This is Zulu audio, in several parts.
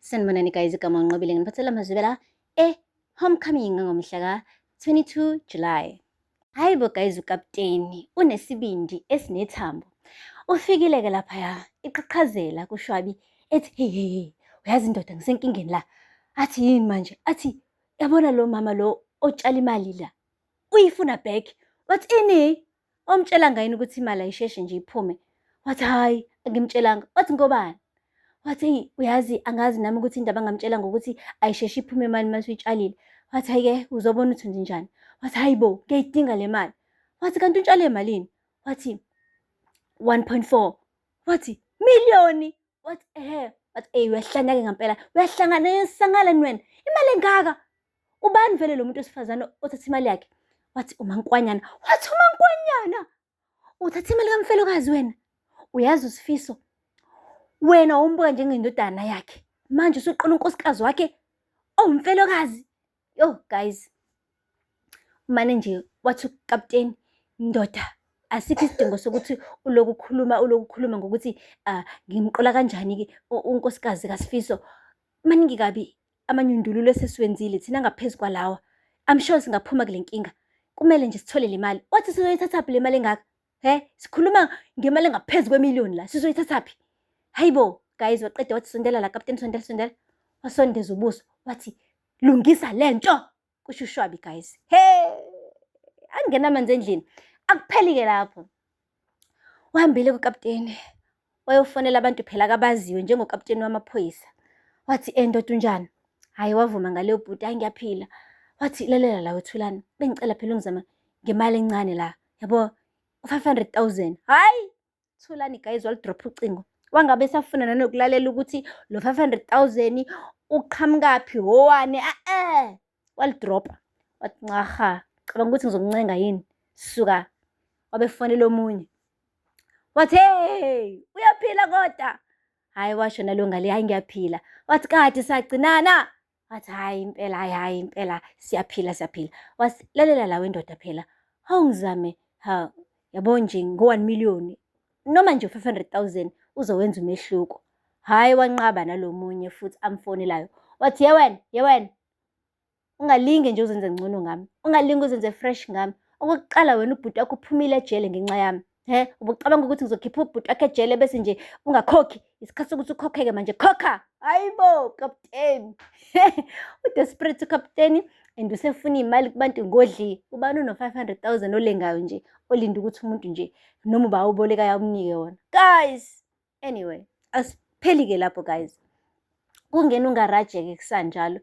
Sanibonani guys, igama nginqobile ngiphathela amazwi la homecoming ngomhla ka-22 July. Hayi bo guys, ukapteni unesibindi esinethambo. Ufikile-ke laphaya iqhaqhazela kuShwabi ethi hey, uyazi ndoda ngisenkingeni la. Athi yini manje? Athi yabona lo mama lo otshala imali la. Uyifuna back. Wathi ini? Omtshela ngani ukuthi imali ayisheshe nje iphume? Wathi hayi, angimtshelanga. Wathi ngobani? Wathi uyazi angazi nami ukuthi indaba angamtshela ngokuthi ayisheshe iphume imali mase uyitshalile. Wathi hayi-ke uzobona ukuthi njani. Wathi hayi bo, ngiyayidinga le mali. Wathi kanti utshale malini? Wathi 1.4. Wathi miliyoni. Wathi wathi uyahlanya-ke ngampela. Uyahlanganisa ngalani wena? Imali engaka? Ubani vele lo muntu wesifazane othatha imali yakhe? Wathi uMankwanyana. Wathi uMankwanyana? Uthatha imali kamfelokazi wena? Uyazi uSifiso, wena umbuka njengendodana yakhe, manje usuqala unkosikazi wakhe owumfelokazi. Yo guys, umane nje wathi ukapteni, ndoda asikho isidingo sokuthi uloku ukhuluma ngokuthi ngimqola kanjani-ke unkosikazi kaSifiso. Maningi kabi amanyundululo esesiwenzile thina ngaphezu kwalawa. I'm sure singaphuma kule nkinga. Kumele nje sithole le mali. Wathi sizoyithathaphi le mali engaka? Sikhuluma ngemali engaphezu kwemiliyoni la, sizoyithathaphi? Hayibo guys, waqeda wathi sondela la kapteni, sondela. Wasondeza ubuso wathi lungisa lento. Kusho uShwabi guys. Angena amanzi endlini. Akupheli-ke lapho. Uhambile kukapteni. Wayofonela abantu phela kabaziwe njengokapteni wamaphoyisa. Wathi ndoda unjani? Hayi, wavuma ngaleyo bhuti, hayi ngiyaphila. Wathi lalela la wethulani, bengicela phela ungizama ngemali encane la. Yabo 500,000. Hayi, Thulani guys walidrop ucingo. Wangabe safuna nanokulalela ukuthi lo 500,000 uqhamukaphi wowani. Walidropa. Wathi ncaha, cabanga ukuthi ngizomncenga yini? Suka. Wabefonela omunye. Wathi uyaphila kodwa? Hayi, washo nalo ngale, hayi ngiyaphila. Wathi kade sagcinana? Wathi hayi impela, hayi impela siyaphila. Wathi lalela la wendoda phela, awungizame yabo nje ngo-1 million noma nje 500,000 uzowenza umehluko. Hayi, wanqaba nalomunye futhi amfonelayo. Wathi ye wena ungalinge nje uzenze ngcono ngami, ungalinge uzenze fresh ngami. Okokuqala wena ubhuti wakho uphumile ejele ngenxa yami. Ubucabanga ukuthi ngizokhipha ubhuti wakho ejele bese nje ungakhokhi? Isikhathi sokuthi ukhokheke manje, khokha. Hayibo kapteni. Udesperate ukapteni and usefuna imali kubantu ngodli. Ubani uno 500,000 olengayo nje, olinda ukuthi umuntu nje noma ubawuboleka yamnike wona. Guys, anyway, asipheli-ke lapho guys. Kungena ungaraje-ke kusanjalo.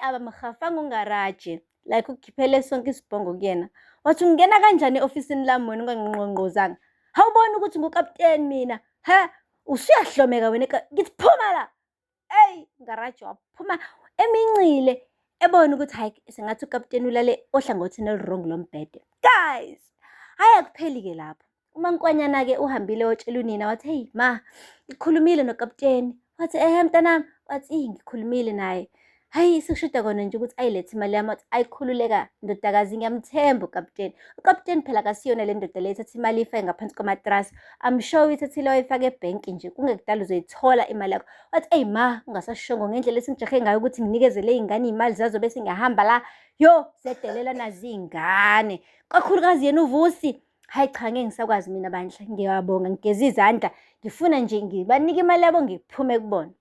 Abamhafanga ungaraje like ukukhiphele sonke isibhongo kuyena. Wathi ungena kanjani e-ofisini lami wena ungangqongqozanga? Hawubona ukuthi ngukapteni mina? Usuyahlomeka wena, ngithi phuma la. Ngaraje waphuma emincile ebona ukuthi hayi sengathi ukapteni ulale ohlangothini olurong lombhede. Guys, hayi akupheli-ke lapho. uMankwanyana-ke uhambile wotshela unina wathi ma, ngikhulumile nokapteni. Wathi mntanami. Wathi ngikhulumile naye. Hayi sekushuda kona nje ukuthi ayilethe imali yami. Wathi ayikhululeka ndodakazi, ngiyamthemba ukapteni. Ukapteni phela kasiyona le ndoda le ethatha imali ifake ngaphansi kwamatrasi. I'm sure uyithathile wayifake ebhenki nje, kungekudala uzoyithola imali yakho. Wathi ma, ungasashongo ngendlela esingijahe ngayo ukuthi nginikezele iy'ngane iy'mali zazo bese ngiyahamba la. Zedelela nazi iy'ngane, kakhulukazi yena uVusi. Hayi cha, ngeke ngisakwazi mina bandla. Ngiyabonga, ngigeza izandla, ngifuna nje ngibanike imali yabo ngiphume kubona.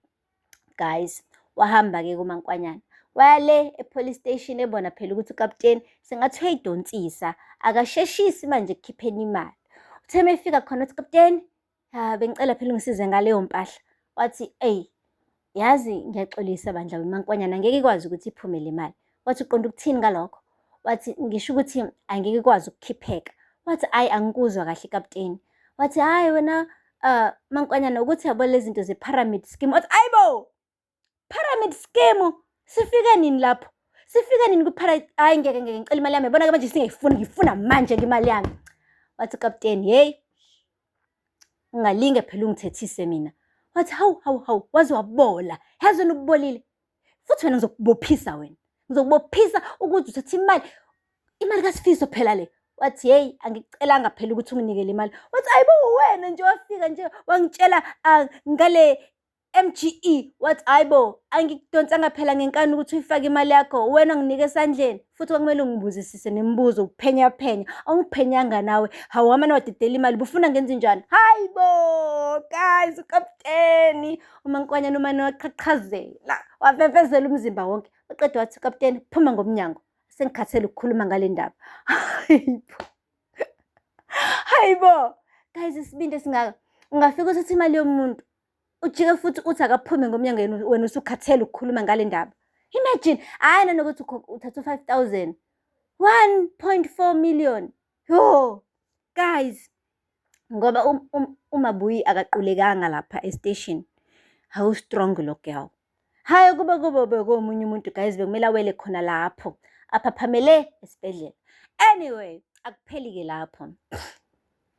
Guys, wahamba-ke kuMankwanyana wale e-police station ebona phela ukuthi ukapteni sengathi uyayidonsisa, akasheshisi manje ekukhipheni imali. Uthe mefika khona uthi kapteni, bengicela phela ungisize ngaleyo mpahla. Wathi yazi ngiyaxolisa bandla weMankwanyana, angeke ikwazi ukuthi iphume le mali. Wathi uqonda ukuthini ngalokho? Wathi ngisho ukuthi angeke ikwazi ukukhipheka. Wathi angikuzwa kahle kapteni. Wathi hayi wena Mankwanyana, ukuthi yabo lezi zinto ze-pyramid scheme. Wathi ayibo, pyramid scheme, sifika nini lapho? Sifika nini hayi ngeke ngicela imali yami, yabona-ke manje singayifuni, ngifuna manje-ke imali yami. Wathi kapteni ungalinge phela ungithethise mina. Wathi hawu waze wabola. Yazi wena ubolile futhi wena ngizokubophisa wena, ngizokubophisa ukuthi uthatha imali kaSifiso phela le. Wathi angicelanga phela ukuthi unginike le mali. Wathi ayibo, wena nje wafika nje wangitshela ngale MGE, wathi hayibo, angikudonsanga phela ngenkani ukuthi uyifake imali yakho, wena nginike esandleni. Futhi kwakumele ungibuzisise nemibuzo, ukuphenya phenya. Awungiphenyanga nawe, hawamane wadedela imali, bufuna ngenze njani? Hayibo, guys, ukapteni uMaNkwanyana umane waqhaqhazela, wavevezela umzimba wonke. Waqeda wathi, kapteni, phuma ngomnyango, sengikhathele ukukhuluma ngale ndaba. Hayibo, guys, isibindi esingaka, ungafika uthatha imali yomuntu, ujike futhi uthi akaphume ngomnyango, wena usukhathele ukukhuluma ngale ndaba. Imagine, hayi nanokuthi uthatha 5,000, 1.4 million. Yo, guys, ngoba uMaBuyi akaqulekanga lapha estation. Hawu strong lo girl. Hayi kuba komunye umuntu, guys, bekumele awele khona lapho, aphaphamele esibhedlela. Anyway, akupheli-ke lapho.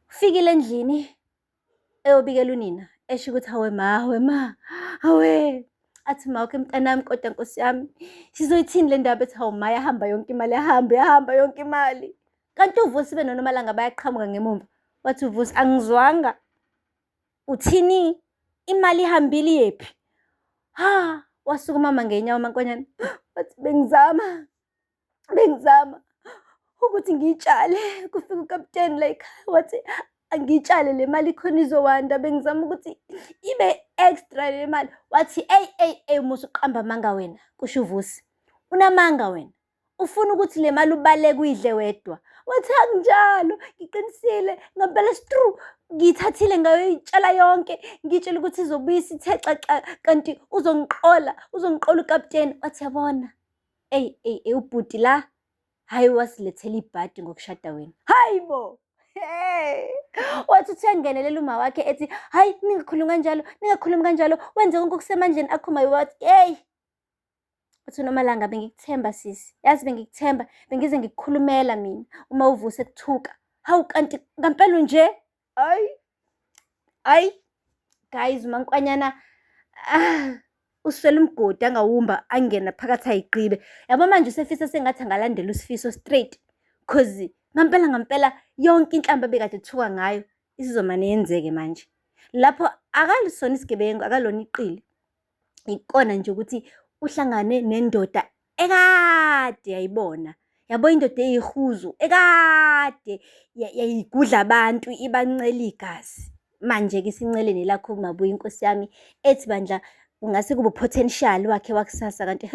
Fikile endlini, eyobikela unina, esho ukuthi hawe ma, hawe. Athi ma, okay mntanami, kodwa nkosi yami, sizoyithini le ndaba? Ethi hawu ma, yahamba yonke imali, yahamba yonke imali. Kanti uVusi benoNomalanga bayaqhamuka ngemumva. Wathi uVusi, angizwanga. Uthini? Imali ihambile yephi? Wasukuma ngenyawo uMaNkwanyana. Wathi bengizama ukuthi ngiyitshale. Kufika ukapteni la ekhaya, wathi angiyitshale le mali khona izowanda, bengizama ukuthi ibe extra le mali. Wathi ey musa uqamba amanga wena. Kusho uVusi, unamanga wena, ufuna ukuthi le mali ubaleke uyidle wedwa. Wathi akunjalo, ngiqinisile ngempela stru, ngiyithathile ngayoyitshala yonke, ngitshela ukuthi izobuya isithe xaxa, kanti uzongiqola ukapteni. Wathi yabona, ubhuti la, hayi wasilethela ibhadi ngokushada wena. Hayibo, wathi uyangenelela uma wakhe ethi hayi ningakhulumi kanjalo, wenze konke okusemandleni akho maye. Wathi uthi uNomalanga, bengikuthemba sisi, yazi bengikuthemba, bengize ngikukhulumela mina uma uVusi ekuthuka. Hawu kanti ngampela nje. Hayi guys, uMaNkwanyana uswele umgodi angawumba, angena phakathi ayigqibe. Yabo manje usefisa sengathi angalandela uSifiso straight, cause ngampela yonke inhlamba bekade ethuka ngayo isizomane yenzeke manje. Lapho akalisona isigebengu, akalona iqili. Ikona nje ukuthi uhlangane nendoda ekade yayibona. Yabo indoda eyihuzu ekade yayigudla abantu, ibancela igazi. Manje ke sinceleni lakho uMaBuyi, inkosi yami, ethi bandla ungase kube potential wakhe wakusasa, kanti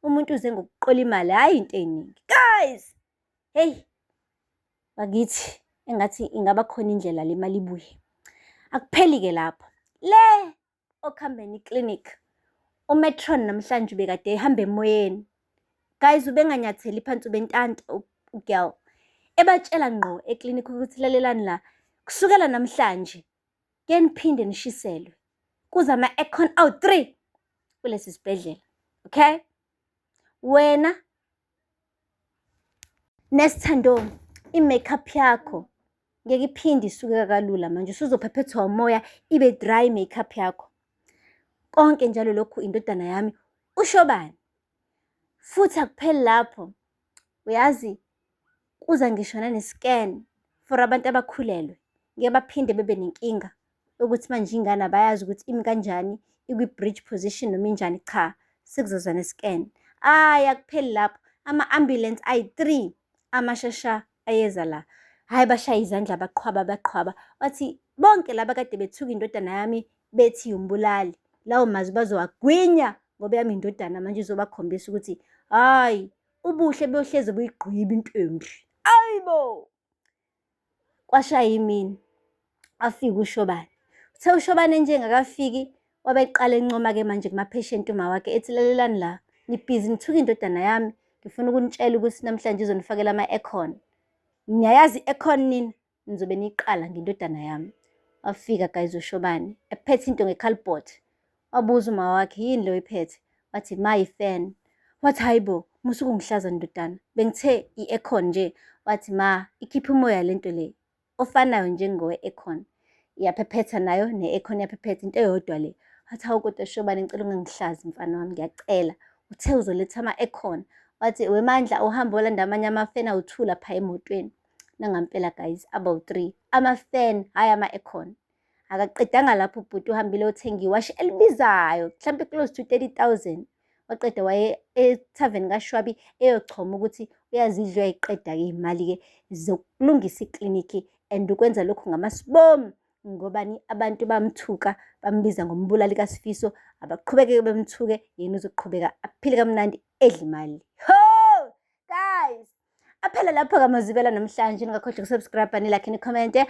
umuntu uze ngokuqola imali, hayi into eningi. Guys, hey bakithi engathi ingaba khona indlela le mali ibuye. Akupheli-ke lapho. Le okhambeni clinic, uMatron namhlanje bekade ehamba emoyeni. Guys, ubenganyatheli phansi, ubentanta ugirl. Ebatshela ngqo eklinikhi ukuthi lalelani la, kusukela namhlanje ke niphinde nishiselwe. Kuza ama-aircon awu-3 kulesi sibhedlela. Okay? Wena Nesithando, i-makeup yakho ngeke iphinde isuke kalula manje, usuzophephethwa umoya, ibe dry makeup yakho. Konke njalo lokhu indodana yami uShobani. Futhi akupheli lapho, uyazi kuza ngisho nane-scan for abantu abakhulelwe. Ngeke baphinde bebe nenkinga ukuthi manje ingane abayazi ukuthi imi kanjani, ikwi-bridge position noma injani. Cha, sekuzoza ne-scan. Akupheli lapho, ama-ambulance ayi-3 amashasha ayeza la. Hayi bashaya izandla, baqhwaba. Wathi bonke laba kade bethuka indodana yami bethi umbulali, lawo mazwi bazowagwinya ngoba yami indodana manje izobakhombisa ukuthi hayi ubuhle beyohleze buyigqiba into embi. Ayibo, kwashaya imini, afika uShobani. Uthe uShobani nje engakafiki, wabeqala encoma-ke manje kuma-patient uma wakhe ethi lalelani la, nibhizi nithuka indodana yami, ngifuna ukunitshela ukuthi namhlanje izonifakela ama-aircon. Niyayazi i-aircon nini? Nizobe niyiqala ngendodana yami. Wafika guys uShobani ephethe into ngekhalibhothi. Wabuza uma wakhe, yini lo iphethe? Wathi ma, i-fan. Wathi hayibo, musuke ungihlaza ndodana, bengithe i-aircon nje. Wathi ma, ikhipha umoya lento le ofanayo njengowe-aircon, iyaphephetha nayo ne-aircon iyaphephetha, into eyodwa le. Wathi hawu kodwa Shobani, ngicela ungangihlazi mfana wami, ngiyacela. Uthe uzoletha ama-aircon. Wathi wemandla uhambe olanda amanye ama-fan awu-2 lapha emotweni. Nangampela guys, abawu-3 ama-fan, hhayi ama-aircon. Akaqedanga lapho ubhuti uhambile othenga iwashi elibizayo mhlampe close to 30,000. Waqeda waye ethaveni kaShwabi eyochoma ukuthi uyazidla uyayiqeda-ke iy'mali-ke zokulungisa iklinikhi and ukwenza lokhu ngamasibomu. Ngobani? Abantu bamthuka bambiza ngombulali kaSifiso, abaqhubeke bemthuke, yena uzoqhubeka aphile kamnandi edla imali. Ho guys, aphela lapho-ke amazwibela namhlanje. Ningakhohlwa ukusubscribe, nilike, nikhomente.